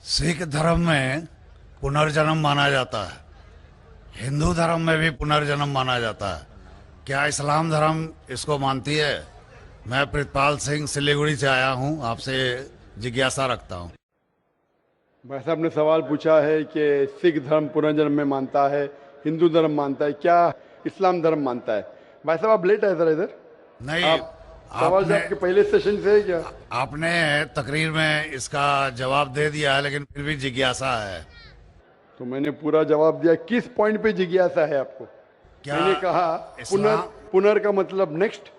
सिख धर्म में पुनर्जन्म माना जाता है, हिंदू धर्म में भी पुनर्जन्म माना जाता है। क्या इस्लाम धर्म इसको मानती है? मैं प्रितपाल सिंह सिलीगुड़ी से आया हूं, आपसे जिज्ञासा रखता हूं। भाई साहब ने सवाल पूछा है कि सिख धर्म पुनर्जन्म में मानता है, हिंदू धर्म मानता है, क्या इस्लाम धर्म मानता है। भाई साहब आप लेट आए सर इधर। नहीं, आप सवाल आपने आपके पहले सेशन से है क्या? आपने तकरीर में इसका जवाब दे दिया है, लेकिन फिर भी जिज्ञासा है। तो मैंने पूरा जवाब दिया। किस पॉइंट पे जिज्ञासा है आपको? क्या मैंने कहा पुनर का मतलब नेक्स्ट,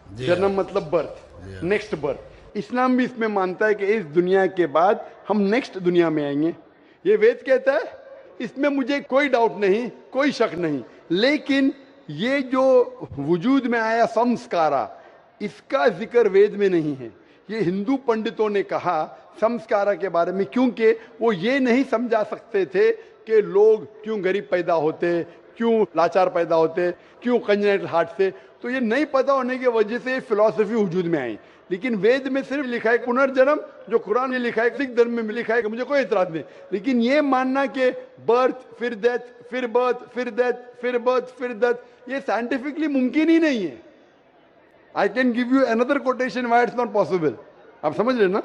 जी जन्म हाँ। मतलब बर्थ, जी हाँ। Next birth. इस्लाम भी इसमें मानता है कि इस दुनिया के बाद हम नेक्स्ट दुनिया में आएंगे। ये वेद कहता है, इसमें मुझे कोई डाउट नहीं, कोई शक नहीं। लेकिन ये जो वजूद में आया संस्कारा, इसका जिक्र वेद में नहीं है। ये हिंदू पंडितों ने कहा संस्कारा के बारे में, क्योंकि वो ये नहीं समझा सकते थे कि लोग क्यों गरीब पैदा होते, क्यों लाचार पैदा होते, क्यों कंजेनिटल हार्ट से। तो ये नहीं पता होने की वजह से फिलॉसफी वजूद में आई। लेकिन वेद में सिर्फ लिखा है पुनर्जन्म, जो कुरान में लिखा है, सिख धर्म में लिखा है, मुझे कोई एतराज नहीं। लेकिन ये मानना कि बर्थ फिर डेथ, फिर बर्थ फिर डेथ, फिर बर्थ फिर डेथ, ये साइंटिफिकली मुमकिन ही नहीं है। I can give you another quotation why it's not possible. आप समझ रहे ना?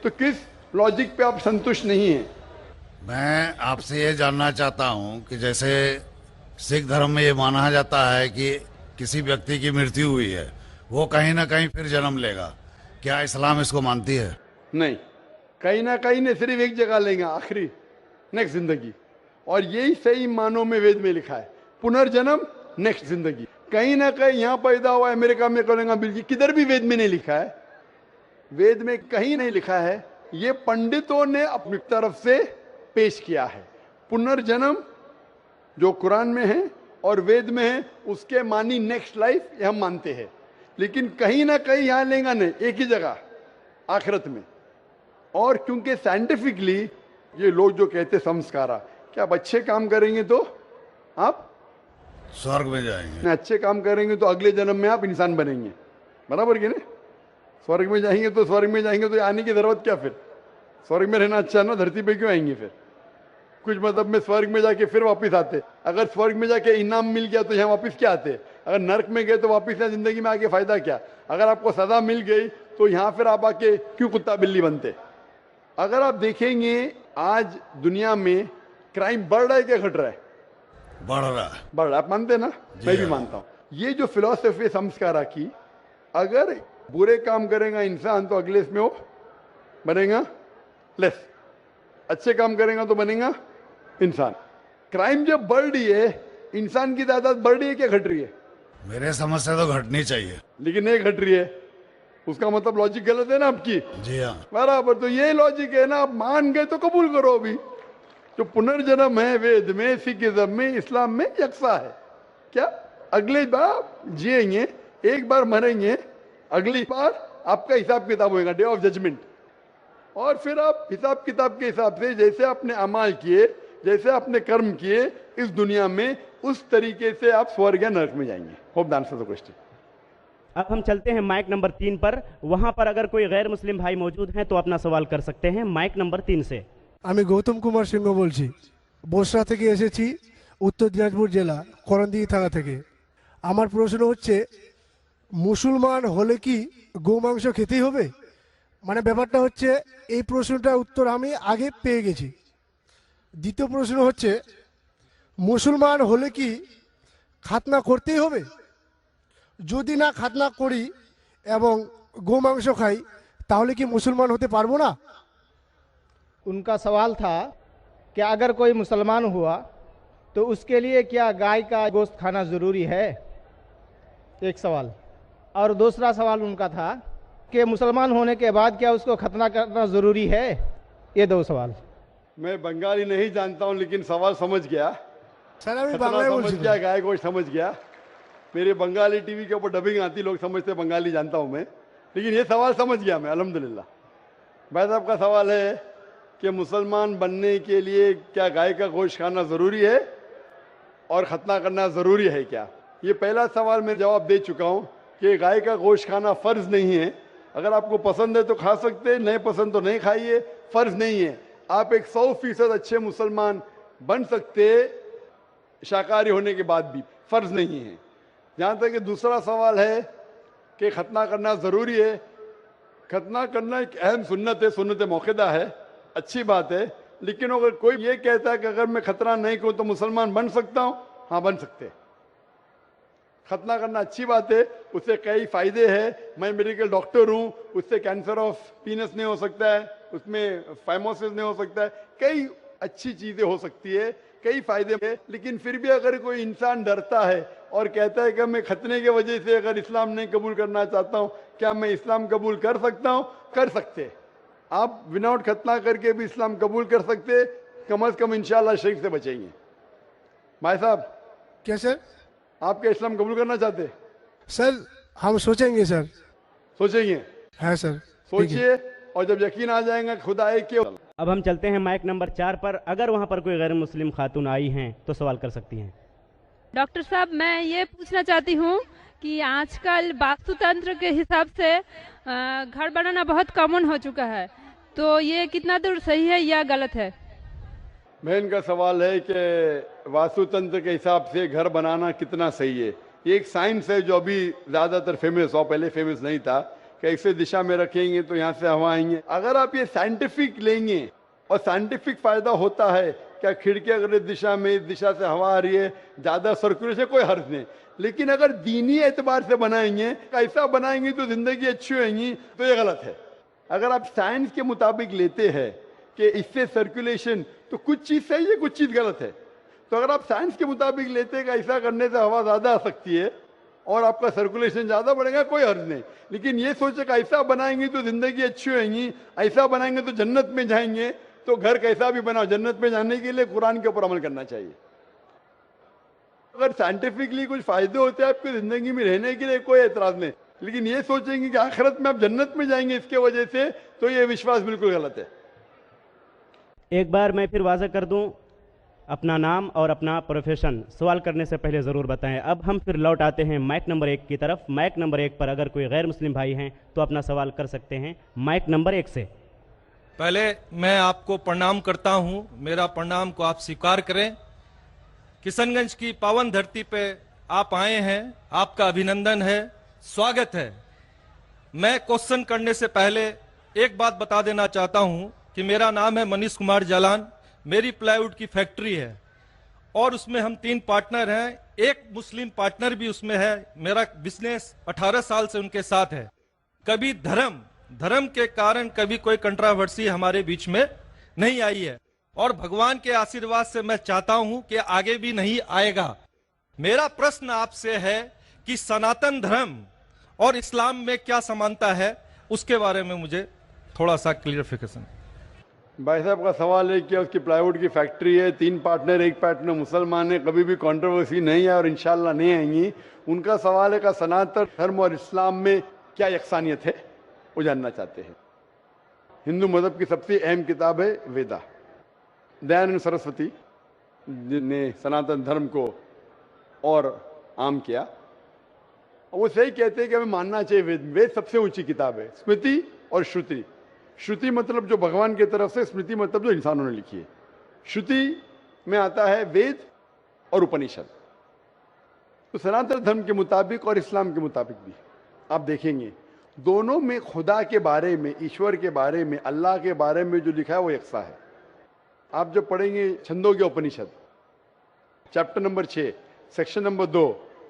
तो किस लॉजिक पे आप संतुष्ट नहीं है? मैं आपसे ये जानना चाहता हूं कि जैसे सिख धर्म में ये माना जाता है कि किसी व्यक्ति की मृत्यु हुई है, वो कहीं ना कहीं फिर जन्म लेगा। क्या इस्लाम इसको मानती है? नहीं, कहीं ना कहीं ने सिर्फ एक जगह लेंगे, आखिरी, नेक्स्ट जिंदगी। और यही सही मानों में वेद में लिखा है, पुनर्जन्म नेक्स्ट जिंदगी। कहीं ना कहीं यहां पैदा हुआ, अमेरिका में करेंगे, बिल्कुल किधर भी वेद में नहीं लिखा है। वेद में कहीं नहीं लिखा है। ये पंडितों ने अपनी तरफ से पेश किया है। पुनर्जन्म जो कुरान में है और वेद में है, उसके मानी नेक्स्ट लाइफ, ये हम मानते हैं। लेकिन कहीं ना कहीं यहां लेगा नहीं, एक ही जगह, आखिरत में। और क्योंकि साइंटिफिकली ये लोग जो कहते संस्कारा, क्या आप अच्छे काम करेंगे तो आप स्वर्ग में जाएंगे, अच्छे काम करेंगे तो अगले जन्म में आप इंसान बनेंगे, बराबर कि नहीं? स्वर्ग में जाएंगे तो स्वर्ग में जाएंगे तो आने की जरूरत क्या फिर? स्वर्ग में रहना अच्छा ना, धरती पे क्यों आएंगे फिर? कुछ मतलब में स्वर्ग में जाके फिर वापस आते। अगर स्वर्ग में जाके इनाम मिल गया तो यहाँ वापस क्या आते? अगर नरक में गए तो वापस यहाँ जिंदगी में आके फायदा क्या? अगर आपको सजा मिल गई तो यहाँ फिर आप आके क्यों कुत्ता बिल्ली बनते? अगर आप देखेंगे आज दुनिया में क्राइम बढ़ रहा है क्या घट रहा है? बढ़ रहा है। बढ़ रहा है, आप मानते ना? मैं भी हाँ। मानता हूँ। ये जो फिलोसफी संस्कारा की, अगर बुरे काम करेगा इंसान तो अगले इसमें वो बनेगा लेस, अच्छे काम करेगा तो बनेगा इंसान। क्राइम जब बढ़ रही है, इंसान की तादाद बढ़ रही है क्या घट रही है? मेरे समझ से तो घटनी चाहिए। लेकिन नहीं घट रही है, उसका मतलब लॉजिक गलत है ना आपकी? जी हाँ। बराबर, तो ये लॉजिक है ना। आप मान गए तो कबूल करो। अभी जो पुनर्जन्म है वेद में, सिखिज्म में, इस्लाम में यकसा है। क्या अगले बार जिएंगे, एक बार मरेंगे, अगली बार आपका हिसाब किताब होगा, डे ऑफ जजमेंट। और फिर आप हिसाब किताब के हिसाब से जैसे आपने अमाल किए, जैसे आपने कर्म किए इस दुनिया में, उस तरीके से आप स्वर्ग या नरक में जाएंगे। Hope the answer the question. अब हम चलते हैं माइक नंबर 3 पर। वहां पर अगर कोई गैर मुस्लिम भाई मौजूद हैं तो अपना सवाल कर सकते हैं। माइक नंबर 3 से। আমি গৌতম কুমার সিংহ বলছি, বসরা থেকে এসেছি, উত্তর দিনাজপুর জেলা করণদিঘি থানা থেকে। আমার প্রশ্ন হচ্ছে, মুসলমান হলে কি গোমাংস খেতেই হবে? মানে ব্যাপারটা হচ্ছে, এই প্রশ্নটার উত্তর আমি আগে পেয়ে গেছি। দ্বিতীয় প্রশ্ন হচ্ছে, মুসলমান হলে কি খাতনা করতেই হবে? যদি না খাতনা করি এবং গোমাংস খাই, তাহলে কি মুসলমান হতে পারবো না? उनका सवाल था कि अगर कोई मुसलमान हुआ तो उसके लिए क्या गाय का गोश्त खाना ज़रूरी है? एक सवाल। और दूसरा सवाल उनका था कि मुसलमान होने के बाद क्या उसको खतना करना ज़रूरी है? ये दो सवाल। मैं बंगाली नहीं जानता हूं, लेकिन सवाल समझ गया। স্যার আমি खतना বাংলায় समझ বলছি। गया, गाय गोश्त समझ गया। मेरे बंगाली टीवी के ऊपर डबिंग आती, लोग समझते बंगाली जानता हूं मैं, लेकिन ये सवाल समझ गया मैं, अल्हम्दुलिल्लाह। भाई साहब का सवाल है कि मुसलमान बनने के लिए क्या गाय का गोश्त खाना जरूरी है और खतना करना जरूरी है क्या? ये पहला सवाल मैं जवाब दे चुका हूं कि गाय का गोश्त खाना फर्ज नहीं है। अगर आपको पसंद है तो खा सकते हैं, नहीं पसंद तो नहीं खाइए, फर्ज नहीं है। आप एक 100% अच्छे मुसलमान बन सकते शाकाहारी होने के बाद भी, फर्ज नहीं है। जहां तक कि दूसरा सवाल है कि खतना करना जरूरी है, खतना करना एक अहम सुन्नत है, सुन्नत मौक़िदा है, अच्छी बात है। लेकिन अगर कोई ये कहता है कि अगर मैं खतना नहीं करूं तो मुसलमान बन सकता हूं, हाँ बन सकते हैं। खतना करना अच्छी बात है, उससे कई फायदे हैं। मैं मेडिकल डॉक्टर हूं, उससे कैंसर ऑफ पीनस नहीं हो सकता है, उसमें फाइमोसिस नहीं हो सकता है, कई अच्छी चीजें हो सकती है, कई फायदे हैं। लेकिन फिर भी अगर कोई इंसान डरता है और कहता है कि मैं खतने की वजह से अगर इस्लाम नहीं कबूल करना चाहता हूं, क्या मैं इस्लाम कबूल कर सकता हूं? कर सकते। आप विदाउट खतना करके भी इस्लाम कबूल कर सकते, कम से कम इंशाअल्लाह शिर्क से बचेंगे। भाई साहब, क्या सर? आप क्या इस्लाम कबूल करना चाहते? सर हम सोचेंगे सर। सोचेंगे? है सर। सोचिए, और जब यकीन आ जाएगा खुदा एक के। अब हम चलते हैं माइक नंबर 4 पर। अगर वहां पर कोई गैर मुस्लिम खातून आई हैं तो सवाल कर सकती हैं। डॉक्टर साहब, मैं ये पूछना चाहती हूँ कि आजकल वास्तुतंत्र के हिसाब से घर बनाना बहुत कॉमन हो चुका है, तो ये कितना दूर सही है या गलत है? बहन का सवाल है कि वास्तुतंत्र के हिसाब से घर बनाना कितना सही है। ये एक साइंस है जो अभी ज्यादातर फेमस हो, पहले फेमस नहीं था, कि इसे दिशा में रखेंगे तो यहाँ से हवा आएंगे। अगर आप ये साइंटिफिक लेंगे और साइंटिफिक फायदा होता है, क्या खिड़की अगर इस दिशा में, इस दिशा से हवा आ रही है, ज्यादा सर्कुलेशन, कोई हर्ज नहीं। लेकिन अगर दीनी एतबार से बनाएंगे, ऐसा बनाएंगे तो जिंदगी अच्छी होगी, तो ये गलत है। अगर आप साइंस के मुताबिक लेते हैं कि इससे सर्कुलेशन, तो कुछ चीज सही है, कुछ चीज गलत है। तो अगर आप साइंस के मुताबिक लेते हैं कि ऐसा करने से हवा ज्यादा आ सकती है और आपका सर्कुलेशन ज्यादा बढ़ेगा, कोई हर्ज नहीं। लेकिन ये सोचे कि ऐसा बनाएंगे तो जिंदगी अच्छी होगी, ऐसा बनाएंगे तो जन्नत में जाएंगे, तो घर कैसा भी बनाओ, जन्नत में जाने के लिए कुरान के ऊपर अमल करना चाहिए। अगर साइंटिफिकली कुछ फायदे होते हैं आपकी जिंदगी में रहने के लिए, कोई एतराज नहीं। लेकिन ये सोचेंगे कि आखिरत में आप जन्नत में जाएंगे इसके वजह से, तो ये विश्वास बिल्कुल गलत है। एक बार मैं फिर वाज़ह कर दूं, अपना नाम और अपना प्रोफेशन सवाल करने से पहले ज़रूर बताएं। अब हम फिर लौट आते हैं माइक नंबर 1 की तरफ। माइक नंबर 1 पर अगर कोई गैर मुस्लिम भाई हैं तो अपना सवाल कर सकते हैं माइक नंबर 1 से। पहले मैं आपको प्रणाम करता हूं, मेरा प्रणाम को आप स्वीकार करें। किशनगंज की पावन धरती पे आप आए हैं, आपका अभिनंदन है, स्वागत है। मैं क्वेश्चन करने से पहले एक बात बता देना चाहता हूं कि मेरा नाम है मनीष कुमार जालान, मेरी प्लाईवुड की फैक्ट्री है और उसमें हम 3 पार्टनर हैं, एक मुस्लिम पार्टनर भी उसमें है। मेरा बिजनेस 18 साल से उनके साथ है। कभी धर्म के कारण कभी कोई कंट्रावर्सी हमारे बीच में नहीं आई है और भगवान के आशीर्वाद से मैं चाहता हूं कि आगे भी नहीं आएगा। मेरा प्रश्न आपसे है कि सनातन धर्म और इस्लाम में क्या समानता है, उसके बारे में मुझे थोड़ा सा क्लियरिफिकेशन। भाई साहब का सवाल है कि उसकी प्लाईवुड की फैक्ट्री है, 3 पार्टनर, एक पार्टनर मुसलमान है, कभी भी कंट्रोवर्सी नहीं है और इंशाल्लाह नहीं आएंगी। उनका सवाल है कि सनातन धर्म और इस्लाम में क्या यकसानियत है, वो जानना चाहते हैं। हिंदू मजहब की सबसे अहम किताब है वेदा। दयानंद सरस्वती ने सनातन धर्म को और आम किया। वो सही कहते हैं कि हमें मानना चाहिए वेद। वेद सबसे ऊंची किताब है। स्मृति और श्रुति, श्रुति मतलब जो भगवान की तरफ से, स्मृति मतलब जो इंसानों ने लिखी है। श्रुति में आता है वेद और उपनिषद। तो सनातन धर्म के मुताबिक और इस्लाम के मुताबिक भी आप देखेंगे, दोनों में खुदा के बारे में, ईश्वर के बारे में, अल्लाह के बारे में जो लिखा है वो यकसा है। आप जब पढ़ेंगे छंदोग्य उपनिषद चैप्टर नंबर 6 सेक्शन नंबर 2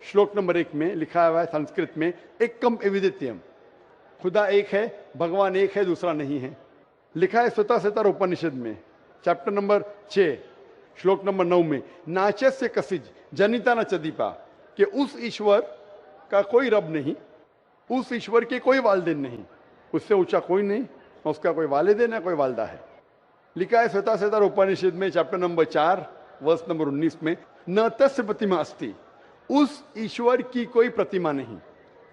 श्लोक नंबर 1 में लिखा हुआ है संस्कृत में, एकम एविदित्यम, खुदा एक है, भगवान एक है, दूसरा नहीं है। लिखा है स्वतः उपनिषद में चैप्टर नंबर 6 श्लोक नंबर 9 में, नाचस्य कसिज जनिता न चदीपा, कि उस ईश्वर का कोई रब नहीं, उस ईश्वर के कोई वालिदैन नहीं, उससे ऊंचा कोई नहीं, उसका कोई वालिदैन है, कोई वालदा है। लिखा है स्वतः उपनिषद में चैप्टर नंबर 4 वर्स नंबर 19 में, न तस्य प्रतिमा अस्ति, उस ईश्वर की कोई प्रतिमा नहीं।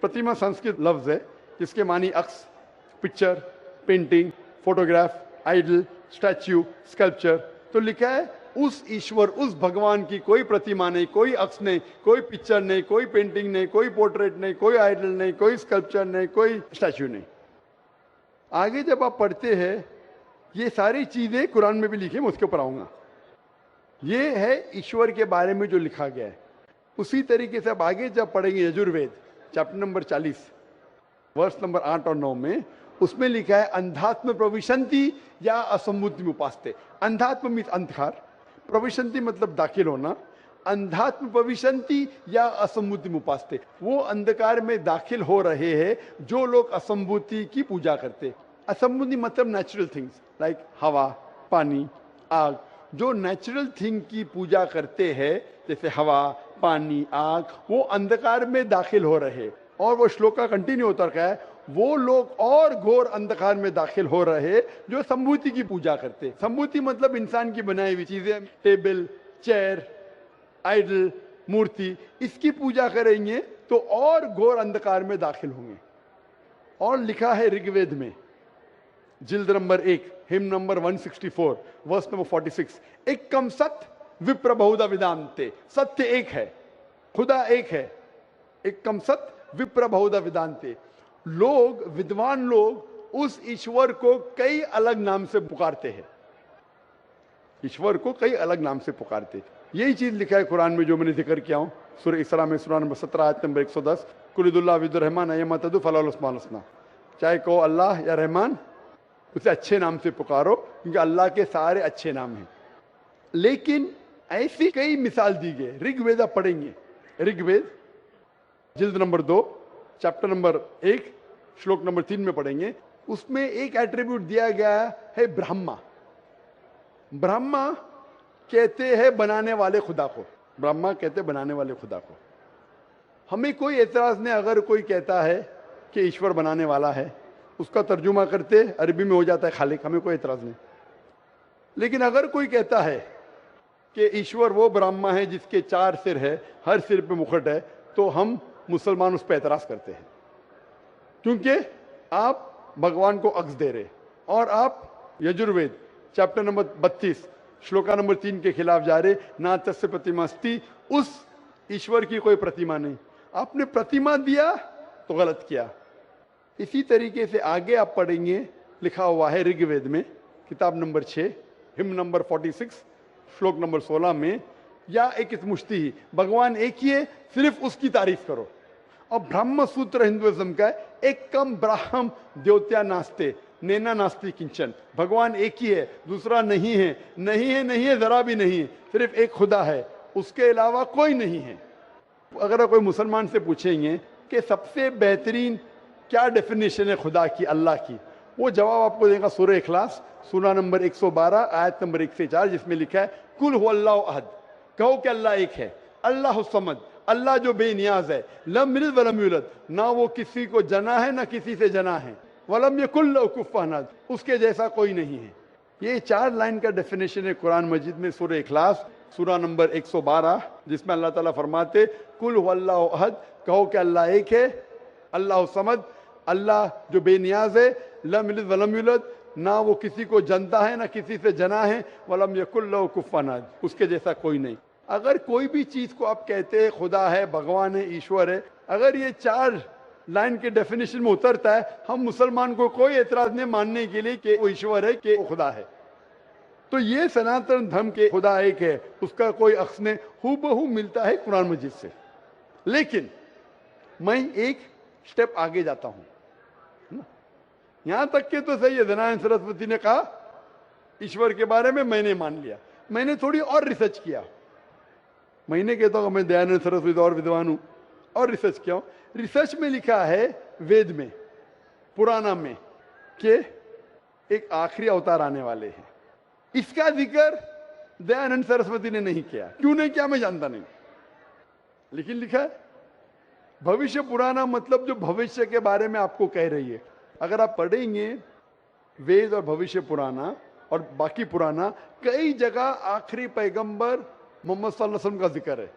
प्रतिमा संस्कृत लफ्ज है जिसके मानी अक्स, picture, painting, photograph, idol, statue, sculpture. तो लिखा है उस ईश्वर, उस भगवान की कोई प्रतिमा नहीं, कोई अक्स नहीं, कोई पिक्चर नहीं, कोई पेंटिंग नहीं, कोई पोर्ट्रेट नहीं, कोई आइडल नहीं, कोई स्कल्पचर नहीं, कोई स्टैच्यू नहीं। आगे जब आप पढ़ते हैं ये सारी चीजें कुरान में भी लिखी है, मैं उसके ऊपर आऊंगा। ये है ईश्वर के बारे में जो लिखा गया है। उसी तरीके से अब आगे जब पढ़ेंगे यजुर्वेद चैप्टर नंबर 40 वर्ष नंबर 8 और 9 में, उसमें लिखा है अंधात्म प्रविशंति या असंबुद्धि उपास्ते। अंधात्म मीन्स अंधकार, प्रविशंति मतलब दाखिल होना, अंधात्म प्रविशंति या असंबुद्धि उपास्ते, वो अंधकार में दाखिल हो रहे हैं जो लोग असंबुद्धि की पूजा करते। असंबुद्धि मतलब नेचुरल थिंग्स लाइक हवा, पानी, आग, जो नेचुरल थिंग की पूजा करते हैं जैसे हवा, पानी, आग, वो अंधकार में दाखिल हो रहे। और वो श्लोक का कंटिन्यू होता रहा है, वो लोग और घोर अंधकार में दाखिल हो रहे जो संभूति की पूजा करते। संभूति मतलब इंसान की बनाई हुई चीजें, टेबल, चेयर, आइडल, मूर्ति, इसकी पूजा करेंगे तो और घोर अंधकार में दाखिल होंगे। और लिखा है ऋग्वेद में जिल्द number 1 hymn number 164 verse number 46, एकम सत्य विप्र बहुधा विदांते। सत्य एक है, खुदा एक है, एकम सत्य विप्र बहुधा विदांते। लोग, विद्वान लोग उस ईश्वर को कई अलग नाम से पुकारते हैं, ईश्वर को कई अलग नाम से पुकारते। यही चीज लिखा है कुरान में जो मैंने जिक्र किया हूं, सूरह इसरा में सूरह नंबर 17 आयत नंबर 110, कुलिदुल्लाह विदुर्रहमान अय्यमा तदु फलाल उस्मान हसना। चाहे कहो अल्लाह या रहमान, उसे अच्छे नाम से पुकारो क्योंकि अल्लाह के सारे अच्छे नाम हैं। लेकिन ऐसी कई मिसाल दी गई। ऋग्वेद आप पढ़ेंगे, ऋग्वेद जिल्द नंबर 2 चैप्टर नंबर 1 श्लोक नंबर 3 में पढ़ेंगे। उसमें एक एट्रीब्यूट दिया गया है ब्रह्मा। ब्रह्मा कहते हैं बनाने वाले खुदा को, ब्रह्मा कहते हैं बनाने वाले खुदा को। हमें कोई एतराज नहीं अगर कोई कहता है कि ईश्वर बनाने वाला है, उसका तर्जुमा करते अरबी में हो जाता है खालिक, हमें कोई एतराज नहीं। लेकिन अगर कोई कहता है कि ईश्वर वो ब्रह्मा है जिसके 4 सिर है, हर सिर पे मुकुट है, तो हम मुसलमान उस पर एतराज करते हैं, क्योंकि आप भगवान को अक्स दे रहे और आप Yajurveda chapter number 32 shloka number 3 के खिलाफ जा रहे। ना तस्य प्रतिमास्ति, उस ईश्वर की कोई प्रतिमा नहीं, आपने प्रतिमा दिया तो गलत किया। इसी तरीके से आगे आप पढ़ेंगे, लिखा हुआ है ऋग्वेद में किताब नंबर 6 हिम नंबर 46 श्लोक नंबर 16 में, या एक मुश्ती ही, भगवान एक ही है, सिर्फ उसकी तारीफ करो। और ब्रह्म सूत्र हिंदुइज्म का है, एक कम ब्राह्म द्योत्या नास्ते नैना नास्ति किंचन। भगवान एक ही है, दूसरा नहीं है, नहीं है, नहीं है, जरा भी नहीं है, सिर्फ एक खुदा है, उसके अलावा कोई नहीं है। अगर कोई मुसलमान से पूछेंगे कि सबसे बेहतरीन क्या डेफिनेशन है खुदा की, अल्लाह की, वो जवाब आपको देगा सूरह इखलास सूरा नंबर 112 आयत नंबर 1 से 4, जिसमें लिखा है कुल हुवल्लाहु अहद, कहो कि अल्लाह एक है, अल्लाह समद, अल्लाह जो बेनियाज है, लम यलिद वलम यूलद, ना वो किसी को जना है ना किसी से जना है, वलम यकुल लहू कुफुवन अहद, उसके जैसा कोई नहीं है। ये 4 लाइन का डेफिनेशन है कुरान मजीद में सूरह इखलास सूरा नंबर 112, जिसमें अल्लाह ताला फरमाते कुल हुवल्लाहु अहद, कहो कि अल्लाह एक है, अल्लाह समद, अल्लाह जो बेनियाज है, लम यलिद वलम यूलद, ना वो किसी को जनता है ना किसी से जना है, वलम यकुल लहू कुफुवन अहद, उसके जैसा कोई नहीं। अगर कोई भी चीज को आप कहते हैं खुदा है, भगवान है, ईश्वर है, अगर ये 4 लाइन के डेफिनेशन में उतरता है, हम मुसलमान को कोई एतराज नहीं मानने के लिए कि वो ईश्वर है, कि वो खुदा है। तो ये सनातन धर्म के खुदा एक है, उसका कोई अक्स नहीं, हूबहू मिलता है कुरान मजीद से। लेकिन मैं एक स्टेप आगे जाता हूं, यहां तक के तो सही है, दयानंद सरस्वती ने कहा ईश्वर के बारे में, मैंने मान लिया। मैंने थोड़ी और रिसर्च किया, मैंने कहता हूं मैं दयानंद सरस्वती और विद्वान हूं, और रिसर्च किया। रिसर्च में लिखा है वेद में, पुराना में, कि एक आखिरी अवतार आने वाले हैं। इसका जिक्र दयानंद सरस्वती ने नहीं किया, क्यों नहीं किया मैं जानता नहीं, लेकिन लिखा है भविष्य पुराना, मतलब जो भविष्य के बारे में आपको कह रही है। अगर आप पढ़ेंगे वेद और भविष्य पुराना और बाकी पुराना, कई जगह आखिरी पैगंबर मोहम्मद सल्लल्लाहु अलैहि वसल्लम का जिक्र है।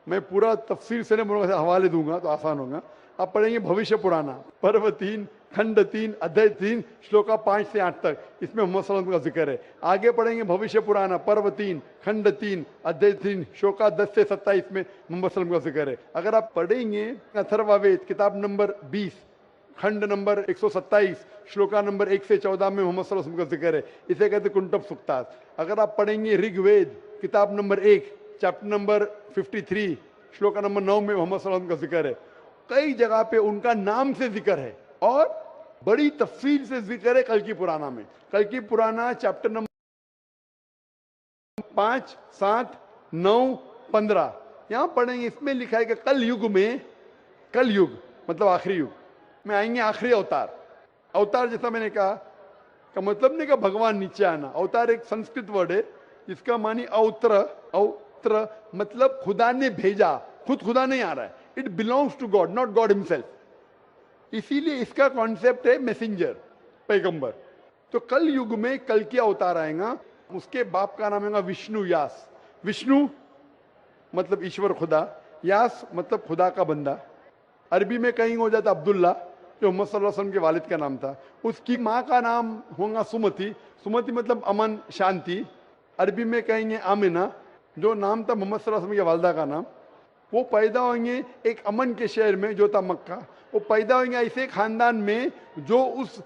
मैं पूरा तफसीर से हवाले दूंगा तो आसान होगा। आप पढ़ेंगे भविष्य पुराना पर्व 3 खंड 3 अध्याय 3 श्लोका 5 से 8 तक, इसमें मोहम्मद सल्लल्लाहु अलैहि वसल्लम का जिक्र है। आगे पढ़ेंगे भविष्य पुराना पर्व 3 खंड 3 अध्याय 3 श्लोका 10 से 27 में मोहम्मद सल्लल्लाहु अलैहि वसल्लम का जिक्र है। अगर आप पढ़ेंगे अथर्ववेद किताब नंबर 20 खंड नंबर 127 श्लोका नंबर 1 से 14 में मोहम्मद सल्लल्लाहु अलैहि वसल्लम का जिक्र है। इसे कहते कुंटब सुक्तात। अगर आप पढ़ेंगे ऋग्वेद किताब number 1 chapter number 53 shloka number 9 में मोहम्मद सल्लल्लाहु अलैहि वसल्लम का जिक्र है। कई जगह पे उनका नाम से जिक्र है और बड़ी तफसील से जिक्र है कल की पुराना में। कल की पुराना चैप्टर नंबर 5, 7, 9, 15 यहां पढ़ेंगे। इसमें लिखा है कि कल युग में, कल युग मतलब आखिरी युग में आएंगे आखिरी अवतार। अवतार जैसा मैंने कहा का मतलब नहीं कि भगवान नीचे आना। अवतार एक संस्कृत वर्ड है जिसका मानी अवत्र। अवत्र मतलब खुदा ने भेजा, खुद खुदा नहीं आ रहा है। It belongs to God, not God himself. इसीलिए इसका कॉन्सेप्ट है मैसेंजर, पैगंबर। तो कल युग में कल की अवतार आएगा। उसके बाप का नाम है विष्णु यास। विष्णु मतलब ईश्वर खुदा, यास मतलब खुदा का बंदा। अरबी में कहीं हो जाता अब्दुल्ला जो मोहम्मद सल्लल्लाहु अलैहि वसल्लम के वालिद का नाम था। उसकी माँ का नाम होगा सुमति। सुमति मतलब अमन, शांति। अरबी में कहेंगे आमिना जो नाम था मोहम्मद सल्लल्लाहु अलैहि वसल्लम के वालदा का नाम। वो पैदा होंगे एक अमन के शहर में जो था मक्का। वो पैदा होंगे ऐसे खानदान में जो उस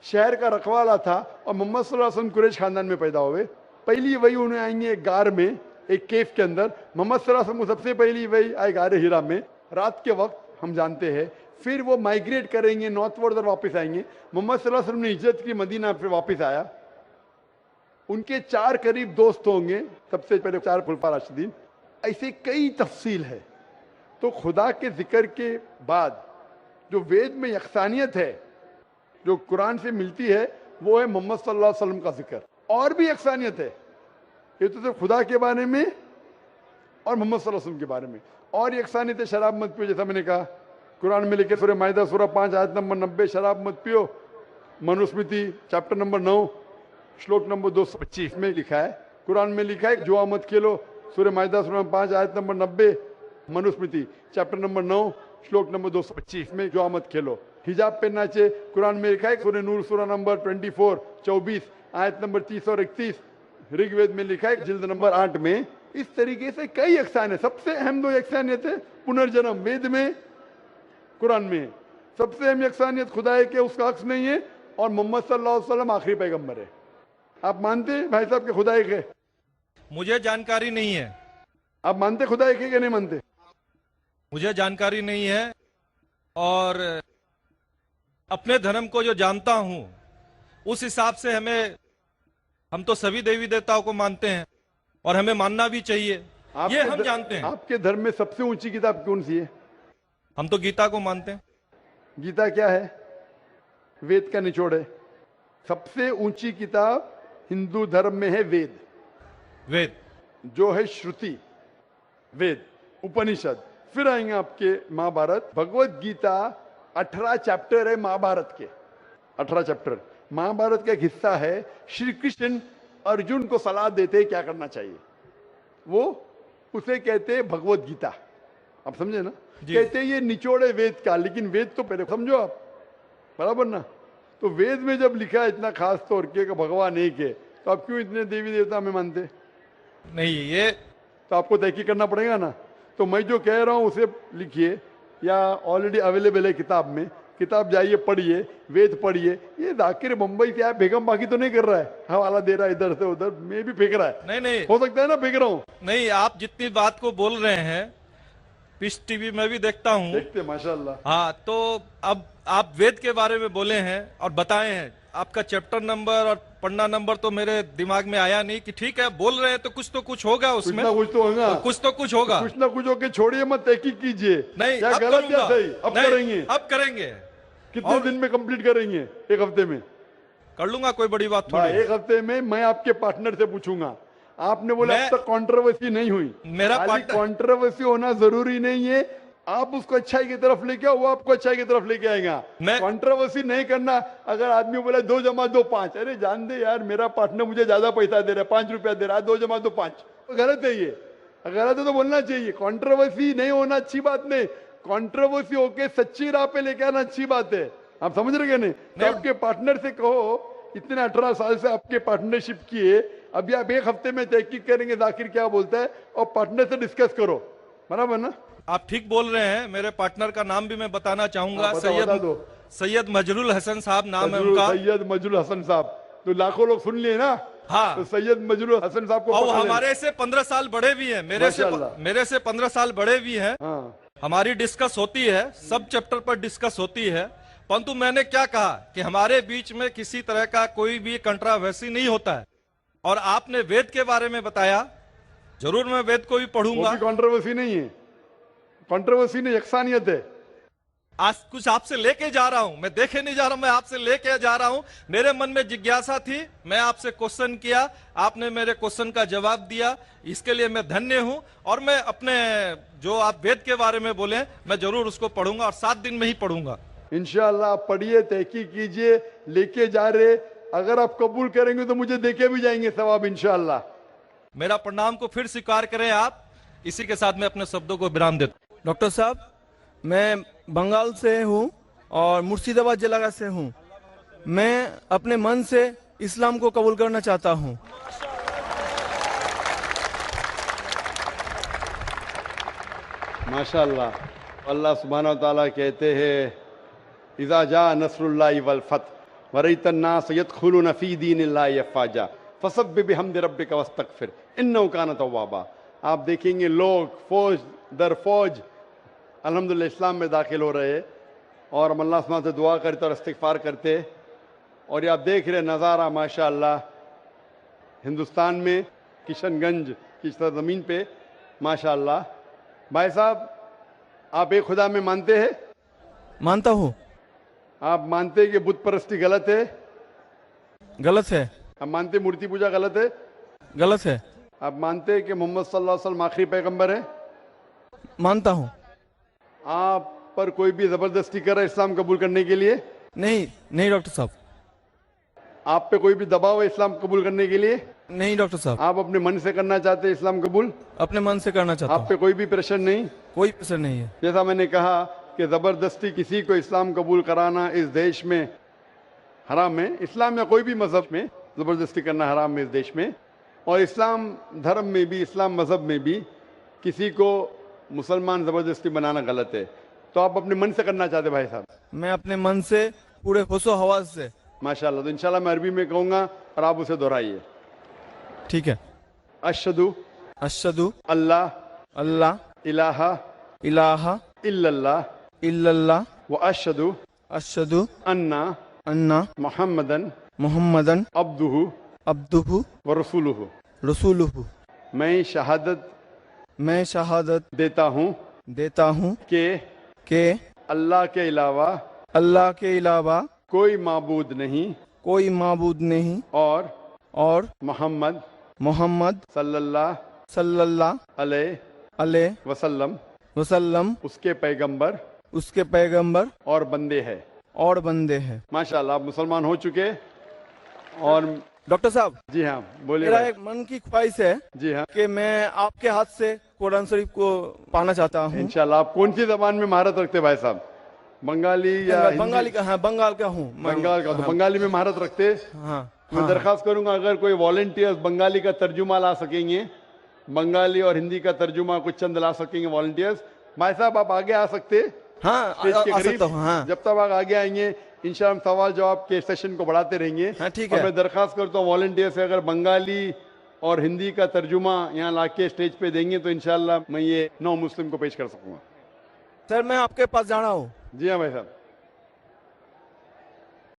शहर का रखवाला था और मोहम्मद सल्लल्लाहु अलैहि वसल्लम कुरैश खानदान में पैदा हुए। पहली वही उन्हें आएंगे एक गार में, एक केव के अंदर। मोहम्मद सल्लल्लाहु अलैहि वसल्लम को सबसे पहली वही आए गार हिरा में रात के वक्त, हम जानते हैं। फिर वो माइग्रेट करेंगे नॉर्थवर्ड और वापस आएंगे। मोहम्मद सल्लल्लाहु अलैहि वसल्लम ने हिजरत की, मदीना फिर वापस आया। उनके 4 करीब दोस्त होंगे, सबसे पहले 4 खुलफा राशिदीन। ऐसे कई तफसील है। तो खुदा के जिक्र के बाद जो वेद में यकसानियत है जो कुरान से मिलती है वो है मोहम्मद सल्लल्लाहु अलैहि वसल्लम का जिक्र। और भी यकसानियत है, ये तो सिर्फ खुदा के बारे में और मोहम्मद सल्लल्लाहु अलैहि वसल्लम के बारे में। और यकसानियत है शराब मत पियो, जैसा मैंने कहा कुरान में लिखे सूरह माइदा सूरह 5 आयत नंबर 90 शराब मत पियो। मनुस्मृति चैप्टर नंबर 9 श्लोक नंबर 225 में लिखा है। कुरान में लिखा है जुआ मत खेलो, सूरह माइदा सूरह 5 आयत नंबर 90। मनुस्मृति चैप्टर नंबर 9 श्लोक नंबर 225 में जुआ मत खेलो। हिजाब पहनना चाहिए, कुरान में लिखा है सूरह नूर सूरह नंबर 24 आयत नंबर 30 और 31। ऋग्वेद में लिखा है जिल्द नंबर 8 में। इस तरीके से कई यकसानियत। सबसे अहम 2 यकसानियत है पुनर्जन्म, वेद में कुरान में। सबसे अहम यकसानियत खुदा है कि उसका अक्स नहीं है और मोहम्मद सल्लल्लाहु अलैहि वसल्लम आखिरी पैगंबर है। आप मानते हैं भाई साहब कि खुदा एक है? मुझे जानकारी नहीं है। आप मानते खुदा एक है कि नहीं मानते? मुझे जानकारी नहीं है और अपने धर्म को जो जानता हूं उस हिसाब से हम तो सभी देवी देवताओं को मानते हैं और हमें मानना भी चाहिए, ये हम जानते हैं। आपके धर्म में सबसे ऊंची किताब कौन सी है? हम तो गीता को मानते हैं। गीता क्या है? वेद का निचोड़ है। सबसे ऊंची किताब हिंदू धर्म में है वेद। वेद जो है श्रुति, वेद, उपनिषद। फिर आएंगे आपके महाभारत। भगवत गीता 18 चैप्टर है महाभारत के, 18 चैप्टर। महाभारत का एक हिस्सा है। श्री कृष्ण अर्जुन को सलाह देते हैं क्या करना चाहिए, वो उसे कहते हैं भगवत गीता। आप समझे ना? कहते हैं ये निचोड़ है वेद का, लेकिन वेद तो पहले समझो आप, बराबर ना? तो वेद में जब लिखा है इतना खास तौर के भगवान एक है, तो आप क्यों इतने देवी देवता में मानते नहीं? ये तो आपको तहकीक करना पड़ेगा ना। तो मैं जो कह रहा हूं उसे लिखिए, या ऑलरेडी अवेलेबल है किताब में। किताब जाइए पढ़िए, वेद पढ़िए। ये जाकिर मुंबई से आया बेगम बाकी तो नहीं कर रहा है, हवाला दे रहा है इधर से उधर, मैं भी फेंक रहा है। नहीं हो सकता है ना फेंक रहा हूं। नहीं, आप जितनी बात को बोल रहे हैं पीस टीवी में भी देखता हूँ, देखते माशाल्लाह। हाँ, तो अब आप वेद के बारे में बोले हैं और बताए हैं। आपका चैप्टर नंबर और पन्ना नंबर तो मेरे दिमाग में आया नहीं कि ठीक है बोल रहे हैं तो कुछ होगा उसमें, कुछ तो होगा, कुछ तो कुछ होगा, कुछ ना कुछ होके छोड़िए मत, तहकीक कीजिए। नहीं क्या अब गलत या सही? अब नहीं, करेंगे। अब करेंगे। कितने दिन में कंप्लीट करेंगे? 1 हफ्ते में कर लूंगा, कोई बड़ी बात थोड़ी। 1 हफ्ते में मैं आपके पार्टनर से पूछूंगा। आपने बोला अब तक कंट्रोवर्सी नहीं हुई। मेरा कंट्रोवर्सी होना जरूरी नहीं है। आप उसको अच्छाई की तरफ लेके आओ, वो आपको अच्छाई की तरफ लेके आएगा। कंट्रोवर्सी नहीं करना। अगर आदमी बोला 2 जमा 2 5, अरे जान दे यार, मेरा पार्टनर मुझे ज्यादा पैसा दे रहा है, 5 रुपया दे रहा है, 2 जमा 2 5, गलत है ये। गलत है तो बोलना चाहिए। कंट्रोवर्सी नहीं होना अच्छी बात नहीं, कंट्रोवर्सी होके सच्ची राह पे लेके आना अच्छी बात है। आप समझ रहे हैं? नहीं तो आपके पार्टनर से कहो, इतने 18 साल से आपके पार्टनरशिप किए, अभी आप 1 हफ्ते में तहकीक करेंगे जाकिर क्या बोलता है, और पार्टनर से डिस्कस करो, बराबर ना? आप ठीक बोल रहे हैं। मेरे पार्टनर का नाम भी मैं बताना चाहूंगा, सैयद मजरुल हसन साहब नाम है मजरूर उनका। सैयद मजरूर हसन साहब, तो लाखों लोग सुन लिए ना। हाँ। तो सैयद मजरूर हसन साहब को और वो पकड़ लेना। हमारे से 15 साल बड़े भी हैं, माशाल्लाह। मेरे से 15 साल बड़े भी हैं। हाँ, हमारी डिस्कस होती है, सब चैप्टर पर डिस्कस होती है, परंतु मैंने क्या कहा कि हमारे बीच में किसी तरह का कोई भी कंट्रोवर्सी नहीं होता है। और आपने वेद के बारे में बताया, जरूर मैं वेद को भी वो पढ़ूंगा। भी कंट्रोवर्सी नहीं है, कंट्रोवर्सी नहीं, यकसानियत है। आज कुछ आपसे लेके जा रहा हूं, मैं देखे नहीं जा रहा हूं, मैं आपसे लेके जा रहा हूं। मेरे मन में जिज्ञासा थी, मैं आपसे क्वेश्चन किया, आपने मेरे क्वेश्चन का जवाब दिया, इसके लिए मैं धन्य हूं। और मैं अपने जो आप वेद के बारे में बोले, मैं जरूर उसको पढ़ूंगा और 7 दिन में ही पढ़ूंगा। इंशाअल्लाह आप पढ़िए, तहकीक कीजिए, लेके जा रहे, अगर आप कबूल करेंगे तो मुझे देके भी जाएंगे सवाब इंशाअल्लाह। मेरा प्रणाम को फिर स्वीकार करें आप। इसी के साथ मैं अपने शब्दों को विराम देता हूं। डॉक्टर साहब, मैं बंगाल से हूँ और मुर्शिदाबाद जिला से हूँ। मैं अपने मन से इस्लाम को कबूल करना चाहता हूँ। माशाअल्लाह, अल्लाह सुब्हानहू व तआला कहते हैं, इज़ा जा नस्रुल्लाहि वल फतह वरअयतन नास यदखुलून फी दीनिल्लाहि अफ़वाजा फसब्बिह बिहम्दि रब्बिका वस्तगफिर इन्नहु कान तव्वाबा। आप देखेंगे लोग फौज दर फौज अल्हम्दुलिल्लाह इस्लाम में दाखिल हो रहे हैं, और हम अल्लाह सुब्हानहू से दुआ करते और इस्तिग़फ़ार करते। और ये आप देख रहे माशाअल्लाह हिंदुस्तान में किशनगंज की सरजमीन पे माशाअल्लाह। भाई साहब, आप एक खुदा में मानते हैं? मानता हूँ। आप मानते हैं कि बुत परस्ती गलत है? गलत है। आप मानते हैं मूर्ति पूजा गलत है? गलत है। आप मानते हैं कि मोहम्मद सल्लल्लाहु अलैहि वसल्लम आखिरी पैगंबर है? मानता हूँ। आप पर कोई भी जबरदस्ती कर रहा है इस्लाम कबूल करने के लिए? नहीं, नहीं डॉक्टर साहब। आप पे कोई भी दबाव है इस्लाम कबूल करने के लिए? नहीं डॉक्टर साहब। आप अपने मन से करना चाहते हैं इस्लाम कबूल? अपने मन से करना चाहता आप हूँ। पे कोई भी प्रेशर नहीं? कोई प्रेशर नहीं है। जैसा मैंने कहा कि जबरदस्ती किसी को इस्लाम कबूल कराना इस देश में हराम है। इस्लाम या कोई भी मजहब में जबरदस्ती करना हराम है इस देश में। और इस्लाम धर्म में भी, इस्लाम मजहब में भी किसी को मुसलमान जबरदस्ती बनाना गलत है। तो आप अपने मन से करना चाहते भाई साहब? मैं अपने मन से पूरे होशो हवास से। माशाल्लाह। तो इंशाल्लाह मैं अरबी में कहूँगा और आप उसे दोहराइए। ठीक है। अशहदु अशहदु अल्लाह अल्लाह इलाहा इलाहा इल्लल्लाह इल्लल्लाह व अशहदु अशहदु अन्ना अन्ना मुहम्मदन मुहम्मदन अब्दुहु अब्दुहु व रसूलुहु। रसूलुहु। मैं शहादत देता हूँ कि अल्लाह के अलावा अल्लाह के अलावा कोई माबूद नहीं माबूद नहीं और मोहम्मद सल्लल्लाहु अलैहि वसल्लम उसके पैगंबर और बंदे हैं। माशाल्लाह, आप मुसलमान हो चुके। और डॉक्टर साहब, जी हाँ, बोलिए मेरा भाई। एक मन की ख्वाहिश है जी हाँ, कि मैं आपके हाथ से कुरान शरीफ को पाना चाहता हूँ। इंशाल्लाह। आप कौन सी जबान में महारत रखते भाई साहब? बंगाली या हिंदी? बंगाली का? हाँ, बंगाल का हूँ। बंगाल का। तो हाँ, बंगाली में महारत रखते। हाँ, मैं दरखास्त करूंगा अगर कोई वॉलंटियर्स बंगाली का तर्जुमा ला सकेंगे, बंगाली और हिंदी का तर्जुमा कुछ चंद ला सकेंगे वॉलंटियर्स। भाई साहब, आप आगे आ सकते हैं हाँ, स्टेज के आ करीब। सकता हूँ। हाँ, जब तक आप आगे आएंगे इंशाल्लाह हम सवाल जवाब के सेशन को बढ़ाते रहेंगे। हाँ, ठीक और है। मैं दरखास्त करता हूँ वॉलंटियर से, अगर बंगाली और हिंदी का तर्जुमा यहाँ लाके स्टेज पे देंगे तो इंशाल्लाह मैं ये नौ मुस्लिम को पेश कर सकूंगा। सर मैं आपके पास जा रहा हूँ। जी हाँ भाई साहब।